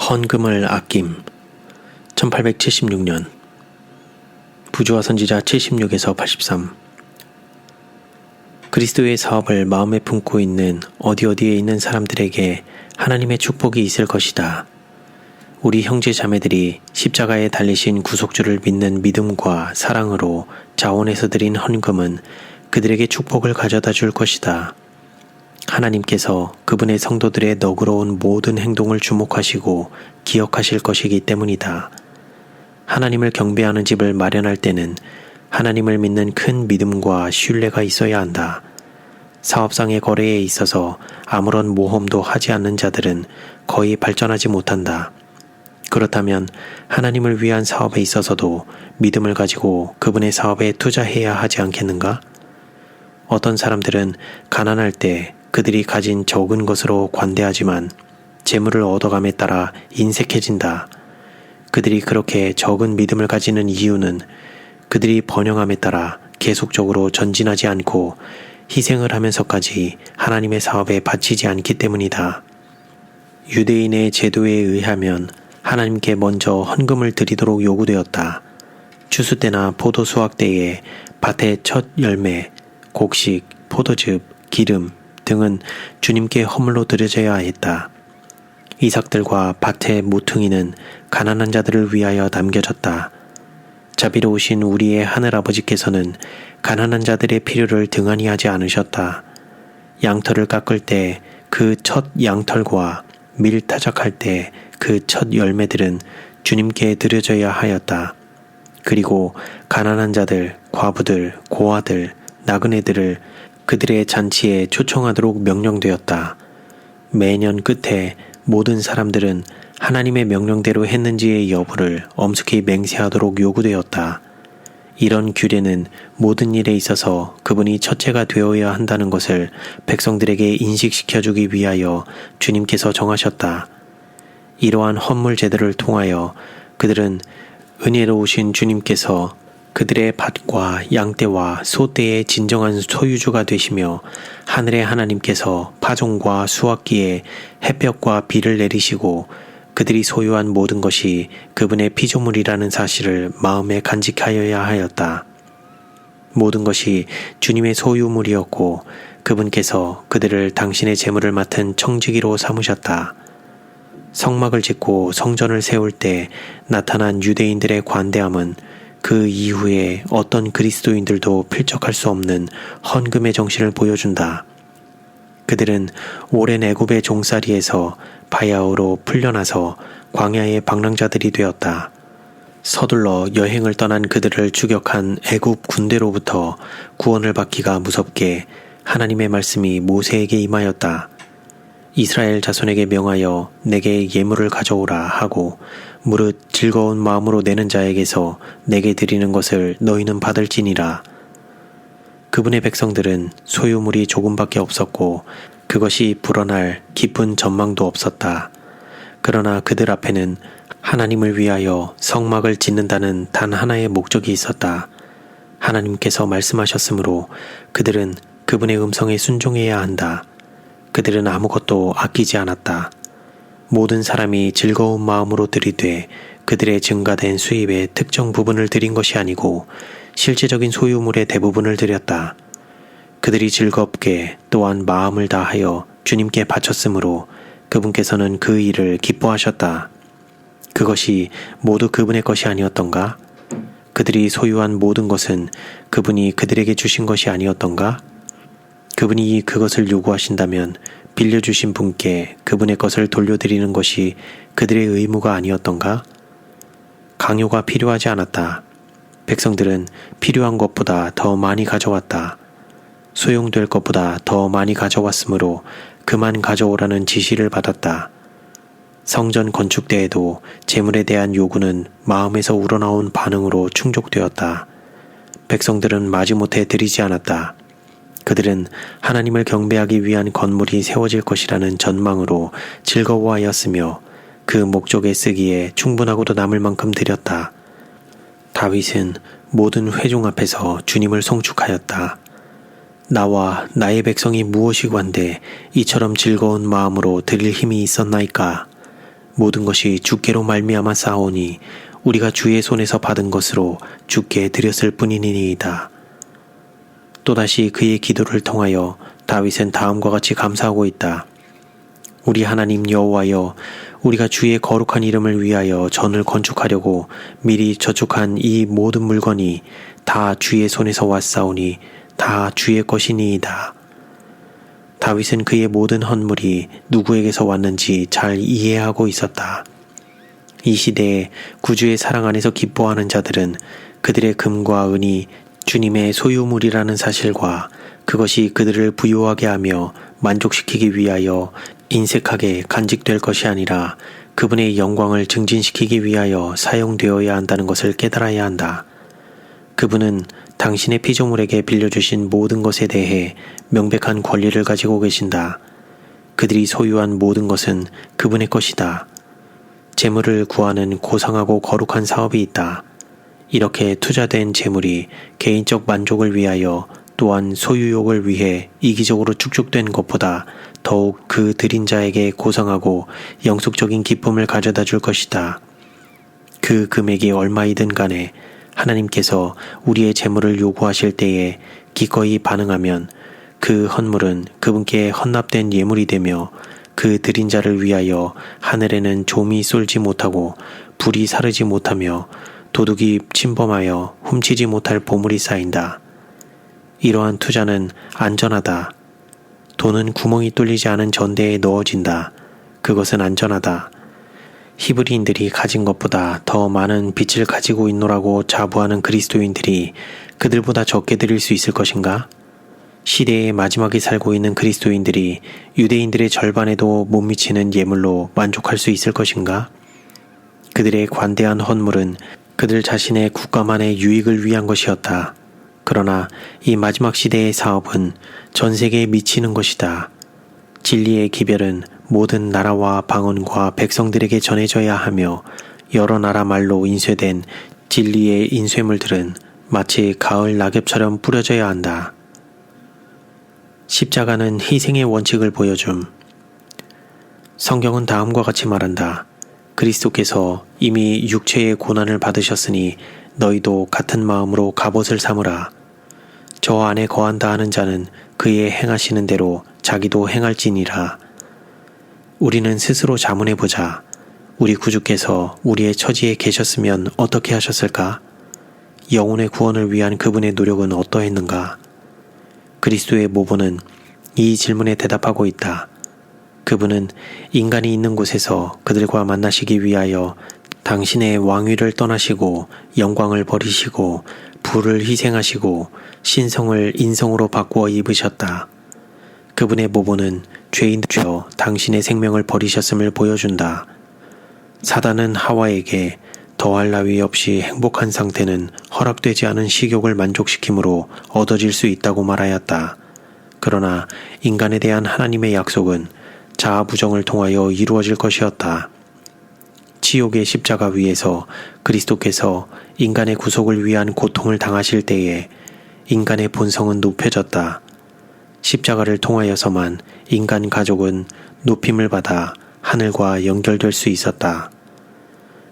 헌금을 아낌 1876년 부조화 선지자 76에서 83 그리스도의 사업을 마음에 품고 있는 어디에 있는 사람들에게 하나님의 축복이 있을 것이다. 우리 형제 자매들이 십자가에 달리신 구속주를 믿는 믿음과 사랑으로 자원해서 드린 헌금은 그들에게 축복을 가져다 줄 것이다. 하나님께서 그분의 성도들의 너그러운 모든 행동을 주목하시고 기억하실 것이기 때문이다. 하나님을 경배하는 집을 마련할 때는 하나님을 믿는 큰 믿음과 신뢰가 있어야 한다. 사업상의 거래에 있어서 아무런 모험도 하지 않는 자들은 거의 발전하지 못한다. 그렇다면 하나님을 위한 사업에 있어서도 믿음을 가지고 그분의 사업에 투자해야 하지 않겠는가? 어떤 사람들은 가난할 때 그들이 가진 적은 것으로 관대하지만 재물을 얻어감에 따라 인색해진다. 그들이 그렇게 적은 믿음을 가지는 이유는 그들이 번영함에 따라 계속적으로 전진하지 않고 희생을 하면서까지 하나님의 사업에 바치지 않기 때문이다. 유대인의 제도에 의하면 하나님께 먼저 헌금을 드리도록 요구되었다. 추수 때나 포도 수확 때에 밭의 첫 열매, 곡식, 포도즙, 기름 등은 주님께 허물로 드려져야 했다. 이삭들과 밭의 모퉁이는 가난한 자들을 위하여 남겨졌다. 자비로우신 우리의 하늘아버지께서는 가난한 자들의 필요를 등한히 하지 않으셨다. 양털을 깎을 때 그 첫 양털과 밀 타작할 때 그 첫 열매들은 주님께 드려져야 하였다. 그리고 가난한 자들, 과부들, 고아들, 나그네들을 그들의 잔치에 초청하도록 명령되었다. 매년 끝에 모든 사람들은 하나님의 명령대로 했는지의 여부를 엄숙히 맹세하도록 요구되었다. 이런 규례는 모든 일에 있어서 그분이 첫째가 되어야 한다는 것을 백성들에게 인식시켜주기 위하여 주님께서 정하셨다. 이러한 헌물 제도를 통하여 그들은 은혜로우신 주님께서 그들의 밭과 양떼와 소떼의 진정한 소유주가 되시며 하늘의 하나님께서 파종과 수확기에 햇볕과 비를 내리시고 그들이 소유한 모든 것이 그분의 피조물이라는 사실을 마음에 간직하여야 하였다. 모든 것이 주님의 소유물이었고 그분께서 그들을 당신의 재물을 맡은 청지기로 삼으셨다. 성막을 짓고 성전을 세울 때 나타난 유대인들의 관대함은 그 이후에 어떤 그리스도인들도 필적할 수 없는 헌금의 정신을 보여준다. 그들은 오랜 애굽의 종살이에서 바야흐로 풀려나서 광야의 방랑자들이 되었다. 서둘러 여행을 떠난 그들을 추격한 애굽 군대로부터 구원을 받기가 무섭게 하나님의 말씀이 모세에게 임하였다. 이스라엘 자손에게 명하여 내게 예물을 가져오라 하고 무릇 즐거운 마음으로 내는 자에게서 내게 드리는 것을 너희는 받을지니라. 그분의 백성들은 소유물이 조금밖에 없었고 그것이 불어날 깊은 전망도 없었다. 그러나 그들 앞에는 하나님을 위하여 성막을 짓는다는 단 하나의 목적이 있었다. 하나님께서 말씀하셨으므로 그들은 그분의 음성에 순종해야 한다. 그들은 아무것도 아끼지 않았다. 모든 사람이 즐거운 마음으로 드리되 그들의 증가된 수입의 특정 부분을 드린 것이 아니고 실제적인 소유물의 대부분을 드렸다. 그들이 즐겁게 또한 마음을 다하여 주님께 바쳤으므로 그분께서는 그 일을 기뻐하셨다. 그것이 모두 그분의 것이 아니었던가? 그들이 소유한 모든 것은 그분이 그들에게 주신 것이 아니었던가? 그분이 그것을 요구하신다면 빌려주신 분께 그분의 것을 돌려드리는 것이 그들의 의무가 아니었던가? 강요가 필요하지 않았다. 백성들은 필요한 것보다 더 많이 가져왔다. 소용될 것보다 더 많이 가져왔으므로 그만 가져오라는 지시를 받았다. 성전 건축 때에도 재물에 대한 요구는 마음에서 우러나온 반응으로 충족되었다. 백성들은 마지못해 드리지 않았다. 그들은 하나님을 경배하기 위한 건물이 세워질 것이라는 전망으로 즐거워하였으며 그 목적에 쓰기에 충분하고도 남을 만큼 드렸다. 다윗은 모든 회중 앞에서 주님을 송축하였다. 나와 나의 백성이 무엇이관데 이처럼 즐거운 마음으로 드릴 힘이 있었나이까? 모든 것이 주께로 말미암아 싸우니 우리가 주의 손에서 받은 것으로 주께 드렸을 뿐이니이다. 또다시 그의 기도를 통하여 다윗은 다음과 같이 감사하고 있다. 우리 하나님 여호와여, 우리가 주의 거룩한 이름을 위하여 전을 건축하려고 미리 저축한 이 모든 물건이 다 주의 손에서 왔사오니 다 주의 것이니이다. 다윗은 그의 모든 헌물이 누구에게서 왔는지 잘 이해하고 있었다. 이 시대에 구주의 사랑 안에서 기뻐하는 자들은 그들의 금과 은이 주님의 소유물이라는 사실과 그것이 그들을 부유하게 하며 만족시키기 위하여 인색하게 간직될 것이 아니라 그분의 영광을 증진시키기 위하여 사용되어야 한다는 것을 깨달아야 한다. 그분은 당신의 피조물에게 빌려주신 모든 것에 대해 명백한 권리를 가지고 계신다. 그들이 소유한 모든 것은 그분의 것이다. 재물을 구하는 고상하고 거룩한 사업이 있다. 이렇게 투자된 재물이 개인적 만족을 위하여 또한 소유욕을 위해 이기적으로 축적된 것보다 더욱 그 드린 자에게 고상하고 영속적인 기쁨을 가져다 줄 것이다. 그 금액이 얼마이든 간에 하나님께서 우리의 재물을 요구하실 때에 기꺼이 반응하면 그 헌물은 그분께 헌납된 예물이 되며 그 드린 자를 위하여 하늘에는 좀이 쏠지 못하고 불이 사르지 못하며 도둑이 침범하여 훔치지 못할 보물이 쌓인다. 이러한 투자는 안전하다. 돈은 구멍이 뚫리지 않은 전대에 넣어진다. 그것은 안전하다. 히브리인들이 가진 것보다 더 많은 빚을 가지고 있노라고 자부하는 그리스도인들이 그들보다 적게 드릴 수 있을 것인가? 시대의 마지막에 살고 있는 그리스도인들이 유대인들의 절반에도 못 미치는 예물로 만족할 수 있을 것인가? 그들의 관대한 헌물은 그들 자신의 국가만의 유익을 위한 것이었다. 그러나 이 마지막 시대의 사업은 전 세계에 미치는 것이다. 진리의 기별은 모든 나라와 방언과 백성들에게 전해져야 하며 여러 나라 말로 인쇄된 진리의 인쇄물들은 마치 가을 낙엽처럼 뿌려져야 한다. 십자가는 희생의 원칙을 보여줌. 성경은 다음과 같이 말한다. 그리스도께서 이미 육체의 고난을 받으셨으니 너희도 같은 마음으로 갑옷을 삼으라. 저 안에 거한다 하는 자는 그의 행하시는 대로 자기도 행할지니라. 우리는 스스로 자문해보자. 우리 구주께서 우리의 처지에 계셨으면 어떻게 하셨을까? 영혼의 구원을 위한 그분의 노력은 어떠했는가? 그리스도의 모본은 이 질문에 대답하고 있다. 그분은 인간이 있는 곳에서 그들과 만나시기 위하여 당신의 왕위를 떠나시고 영광을 버리시고 부를 희생하시고 신성을 인성으로 바꾸어 입으셨다. 그분의 모본은 죄인들여 당신의 생명을 버리셨음을 보여준다. 사단은 하와에게 더할 나위 없이 행복한 상태는 허락되지 않은 식욕을 만족시킴으로 얻어질 수 있다고 말하였다. 그러나 인간에 대한 하나님의 약속은 자아부정을 통하여 이루어질 것이었다. 지옥의 십자가 위에서 그리스도께서 인간의 구속을 위한 고통을 당하실 때에 인간의 본성은 높여졌다. 십자가를 통하여서만 인간 가족은 높임을 받아 하늘과 연결될 수 있었다.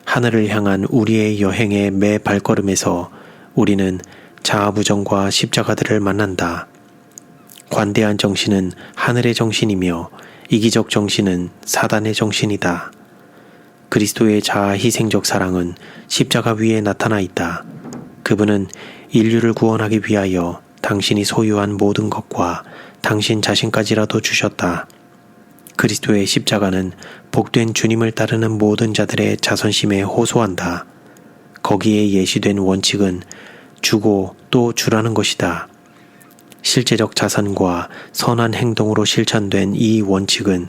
하늘을 향한 우리의 여행의 매 발걸음에서 우리는 자아부정과 십자가들을 만난다. 관대한 정신은 하늘의 정신이며 이기적 정신은 사단의 정신이다. 그리스도의 자아 희생적 사랑은 십자가 위에 나타나 있다. 그분은 인류를 구원하기 위하여 당신이 소유한 모든 것과 당신 자신까지라도 주셨다. 그리스도의 십자가는 복된 주님을 따르는 모든 자들의 자선심에 호소한다. 거기에 예시된 원칙은 주고 또 주라는 것이다. 실제적 자산과 선한 행동으로 실천된 이 원칙은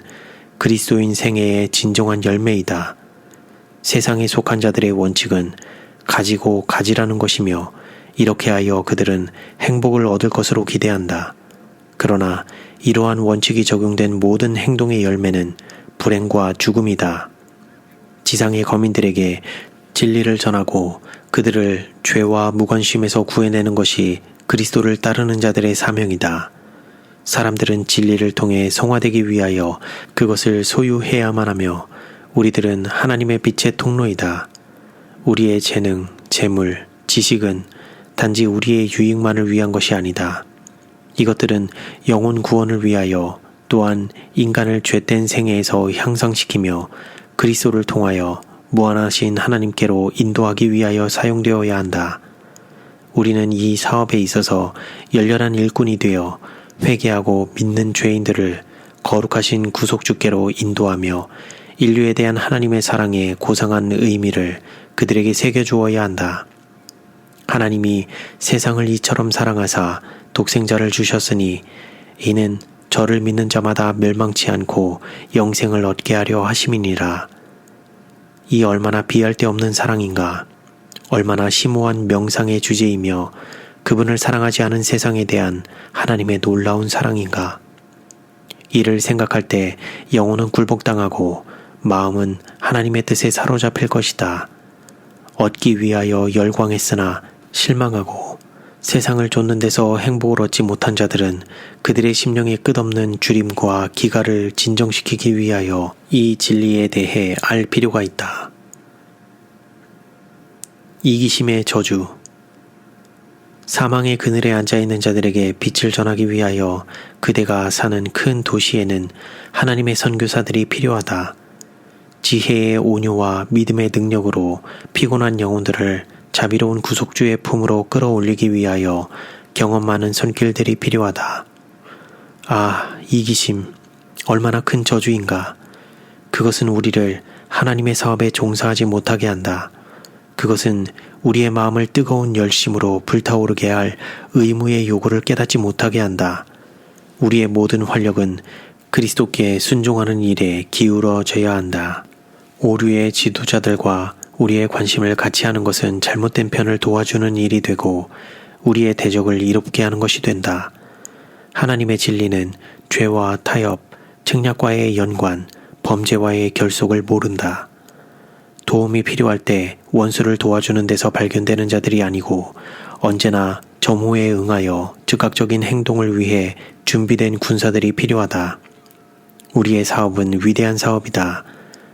그리스도인 생애의 진정한 열매이다. 세상에 속한 자들의 원칙은 가지고 가지라는 것이며 이렇게 하여 그들은 행복을 얻을 것으로 기대한다. 그러나 이러한 원칙이 적용된 모든 행동의 열매는 불행과 죽음이다. 지상의 거민들에게 진리를 전하고 그들을 죄와 무관심에서 구해내는 것이 그리스도를 따르는 자들의 사명이다. 사람들은 진리를 통해 성화되기 위하여 그것을 소유해야만 하며 우리들은 하나님의 빛의 통로이다. 우리의 재능, 재물, 지식은 단지 우리의 유익만을 위한 것이 아니다. 이것들은 영혼 구원을 위하여 또한 인간을 죄된 생애에서 향상시키며 그리스도를 통하여 무한하신 하나님께로 인도하기 위하여 사용되어야 한다. 우리는 이 사업에 있어서 열렬한 일꾼이 되어 회개하고 믿는 죄인들을 거룩하신 구속주께로 인도하며 인류에 대한 하나님의 사랑의 고상한 의미를 그들에게 새겨주어야 한다. 하나님이 세상을 이처럼 사랑하사 독생자를 주셨으니 이는 저를 믿는 자마다 멸망치 않고 영생을 얻게 하려 하심이니라. 이 얼마나 비할 데 없는 사랑인가. 얼마나 심오한 명상의 주제이며 그분을 사랑하지 않은 세상에 대한 하나님의 놀라운 사랑인가. 이를 생각할 때 영혼은 굴복당하고 마음은 하나님의 뜻에 사로잡힐 것이다. 얻기 위하여 열광했으나 실망하고 세상을 좇는 데서 행복을 얻지 못한 자들은 그들의 심령의 끝없는 주림과 기갈을 진정시키기 위하여 이 진리에 대해 알 필요가 있다. 이기심의 저주. 사망의 그늘에 앉아있는 자들에게 빛을 전하기 위하여 그대가 사는 큰 도시에는 하나님의 선교사들이 필요하다. 지혜의 온유와 믿음의 능력으로 피곤한 영혼들을 자비로운 구속주의 품으로 끌어올리기 위하여 경험 많은 손길들이 필요하다. 아, 이기심, 얼마나 큰 저주인가. 그것은 우리를 하나님의 사업에 종사하지 못하게 한다. 그것은 우리의 마음을 뜨거운 열심으로 불타오르게 할 의무의 요구를 깨닫지 못하게 한다. 우리의 모든 활력은 그리스도께 순종하는 일에 기울어져야 한다. 오류의 지도자들과 우리의 관심을 같이 하는 것은 잘못된 편을 도와주는 일이 되고 우리의 대적을 이롭게 하는 것이 된다. 하나님의 진리는 죄와 타협, 책략과의 연관, 범죄와의 결속을 모른다. 도움이 필요할 때 원수를 도와주는 데서 발견되는 자들이 아니고 언제나 점호에 응하여 즉각적인 행동을 위해 준비된 군사들이 필요하다. 우리의 사업은 위대한 사업이다.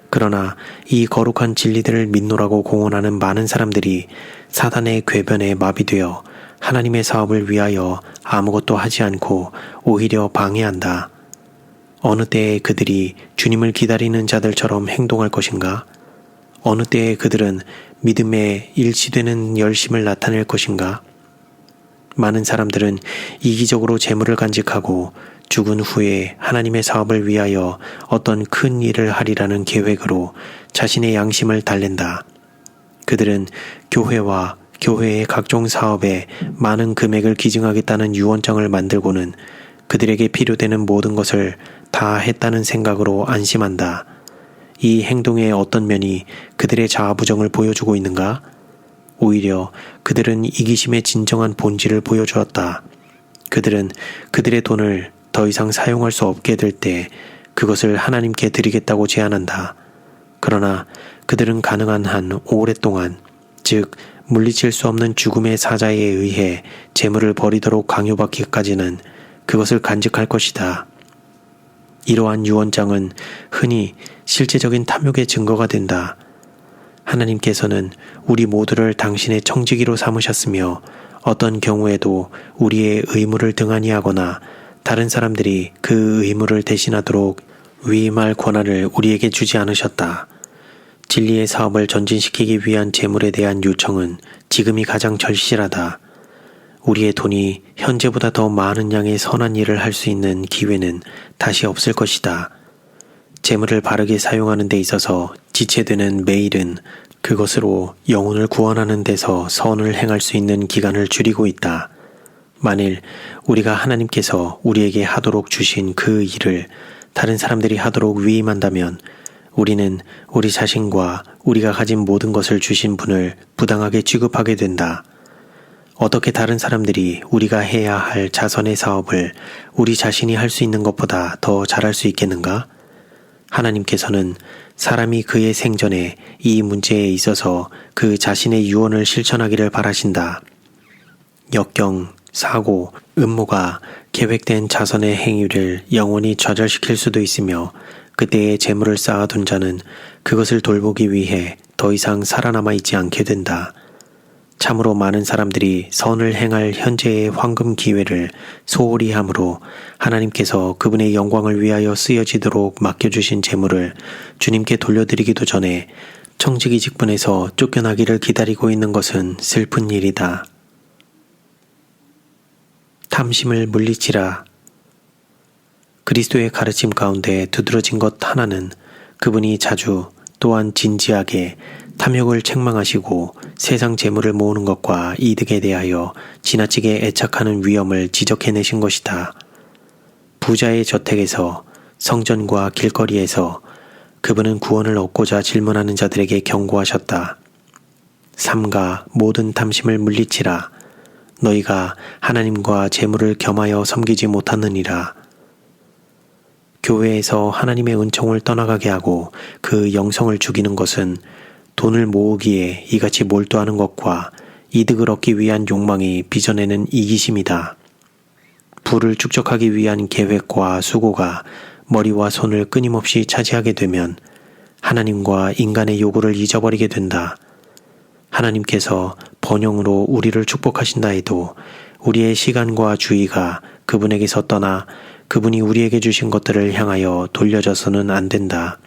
그러나 이 거룩한 진리들을 믿노라고 공언하는 많은 사람들이 사단의 궤변에 마비되어 하나님의 사업을 위하여 아무것도 하지 않고 오히려 방해한다. 어느 때에 그들이 주님을 기다리는 자들처럼 행동할 것인가? 어느 때에 그들은 믿음에 일치되는 열심을 나타낼 것인가? 많은 사람들은 이기적으로 재물을 간직하고 죽은 후에 하나님의 사업을 위하여 어떤 큰 일을 하리라는 계획으로 자신의 양심을 달랜다. 그들은 교회와 교회의 각종 사업에 많은 금액을 기증하겠다는 유언장을 만들고는 그들에게 필요되는 모든 것을 다 했다는 생각으로 안심한다. 이 행동의 어떤 면이 그들의 자아부정을 보여주고 있는가? 오히려 그들은 이기심의 진정한 본질을 보여주었다. 그들은 그들의 돈을 더 이상 사용할 수 없게 될 때 그것을 하나님께 드리겠다고 제안한다. 그러나 그들은 가능한 한 오랫동안, 즉 물리칠 수 없는 죽음의 사자에 의해 재물을 버리도록 강요받기까지는 그것을 간직할 것이다. 이러한 유언장은 흔히 실제적인 탐욕의 증거가 된다. 하나님께서는 우리 모두를 당신의 청지기로 삼으셨으며 어떤 경우에도 우리의 의무를 등한히 하거나 다른 사람들이 그 의무를 대신하도록 위임할 권한을 우리에게 주지 않으셨다. 진리의 사업을 전진시키기 위한 재물에 대한 요청은 지금이 가장 절실하다. 우리의 돈이 현재보다 더 많은 양의 선한 일을 할 수 있는 기회는 다시 없을 것이다. 재물을 바르게 사용하는 데 있어서 지체되는 매일은 그것으로 영혼을 구원하는 데서 선을 행할 수 있는 기간을 줄이고 있다. 만일 우리가 하나님께서 우리에게 하도록 주신 그 일을 다른 사람들이 하도록 위임한다면 우리는 우리 자신과 우리가 가진 모든 것을 주신 분을 부당하게 취급하게 된다. 어떻게 다른 사람들이 우리가 해야 할 자선의 사업을 우리 자신이 할 수 있는 것보다 더 잘할 수 있겠는가? 하나님께서는 사람이 그의 생전에 이 문제에 있어서 그 자신의 유언을 실천하기를 바라신다. 역경, 사고, 음모가 계획된 자선의 행위를 영원히 좌절시킬 수도 있으며 그때에 재물을 쌓아둔 자는 그것을 돌보기 위해 더 이상 살아남아 있지 않게 된다. 참으로 많은 사람들이 선을 행할 현재의 황금 기회를 소홀히 함으로 하나님께서 그분의 영광을 위하여 쓰여지도록 맡겨주신 재물을 주님께 돌려드리기도 전에 청지기 직분에서 쫓겨나기를 기다리고 있는 것은 슬픈 일이다. 탐심을 물리치라. 그리스도의 가르침 가운데 두드러진 것 하나는 그분이 자주 또한 진지하게 탐욕을 책망하시고 세상 재물을 모으는 것과 이득에 대하여 지나치게 애착하는 위험을 지적해내신 것이다. 부자의 저택에서, 성전과 길거리에서 그분은 구원을 얻고자 질문하는 자들에게 경고하셨다. 삼가 모든 탐심을 물리치라. 너희가 하나님과 재물을 겸하여 섬기지 못하느니라. 교회에서 하나님의 은총을 떠나가게 하고 그 영성을 죽이는 것은 돈을 모으기에 이같이 몰두하는 것과 이득을 얻기 위한 욕망이 빚어내는 이기심이다. 부를 축적하기 위한 계획과 수고가 머리와 손을 끊임없이 차지하게 되면 하나님과 인간의 요구를 잊어버리게 된다. 하나님께서 번영으로 우리를 축복하신다 해도 우리의 시간과 주의가 그분에게서 떠나 그분이 우리에게 주신 것들을 향하여 돌려져서는 안 된다.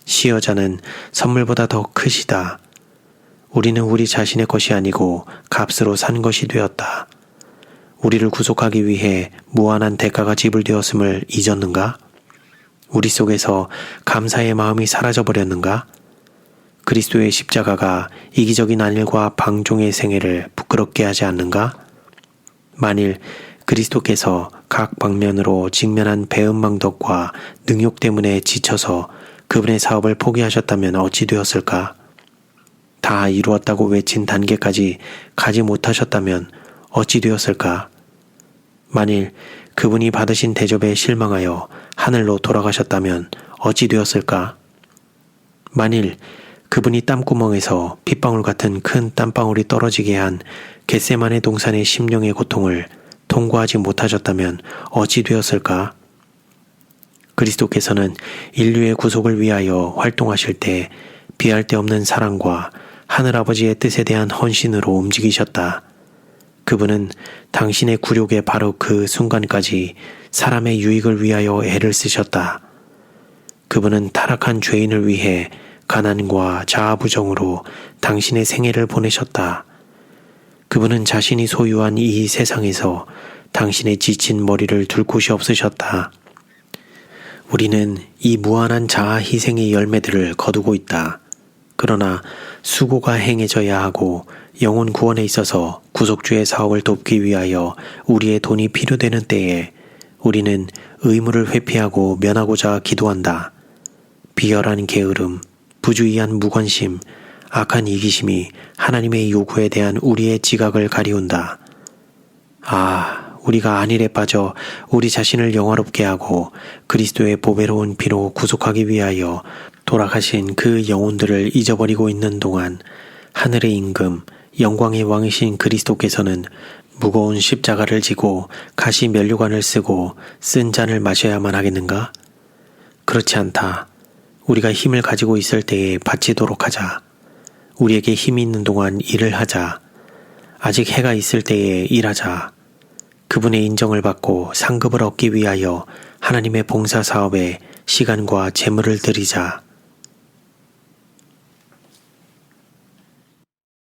시여자는 선물보다 더 크시다. 우리는 우리 자신의 것이 아니고 값으로 산 것이 되었다. 우리를 구속하기 위해 무한한 대가가 지불되었음을 잊었는가? 우리 속에서 감사의 마음이 사라져버렸는가? 그리스도의 십자가가 이기적인 안일과 방종의 생애를 부끄럽게 하지 않는가? 만일 그리스도께서 각 방면으로 직면한 배은망덕과 능욕 때문에 지쳐서 그분의 사업을 포기하셨다면 어찌 되었을까? 다 이루었다고 외친 단계까지 가지 못하셨다면 어찌 되었을까? 만일 그분이 받으신 대접에 실망하여 하늘로 돌아가셨다면 어찌 되었을까? 만일 그분이 땀구멍에서 핏방울 같은 큰 땀방울이 떨어지게 한 겟세마네 동산의 심령의 고통을 통과하지 못하셨다면 어찌 되었을까? 그리스도께서는 인류의 구속을 위하여 활동하실 때 비할 데 없는 사랑과 하늘아버지의 뜻에 대한 헌신으로 움직이셨다. 그분은 당신의 굴욕의 바로 그 순간까지 사람의 유익을 위하여 애를 쓰셨다. 그분은 타락한 죄인을 위해 가난과 자아부정으로 당신의 생애를 보내셨다. 그분은 자신이 소유한 이 세상에서 당신의 지친 머리를 둘 곳이 없으셨다. 우리는 이 무한한 자아 희생의 열매들을 거두고 있다. 그러나 수고가 행해져야 하고 영혼 구원에 있어서 구속주의 사업을 돕기 위하여 우리의 돈이 필요되는 때에 우리는 의무를 회피하고 면하고자 기도한다. 비열한 게으름, 부주의한 무관심, 악한 이기심이 하나님의 요구에 대한 우리의 지각을 가리운다. 우리가 안일에 빠져 우리 자신을 영화롭게 하고 그리스도의 보배로운 피로 구속하기 위하여 돌아가신 그 영혼들을 잊어버리고 있는 동안 하늘의 임금, 영광의 왕이신 그리스도께서는 무거운 십자가를 지고 가시 면류관을 쓰고 쓴 잔을 마셔야만 하겠는가? 그렇지 않다. 우리가 힘을 가지고 있을 때에 바치도록 하자. 우리에게 힘이 있는 동안 일을 하자. 아직 해가 있을 때에 일하자. 그분의 인정을 받고 상급을 얻기 위하여 하나님의 봉사 사업에 시간과 재물을 들이자.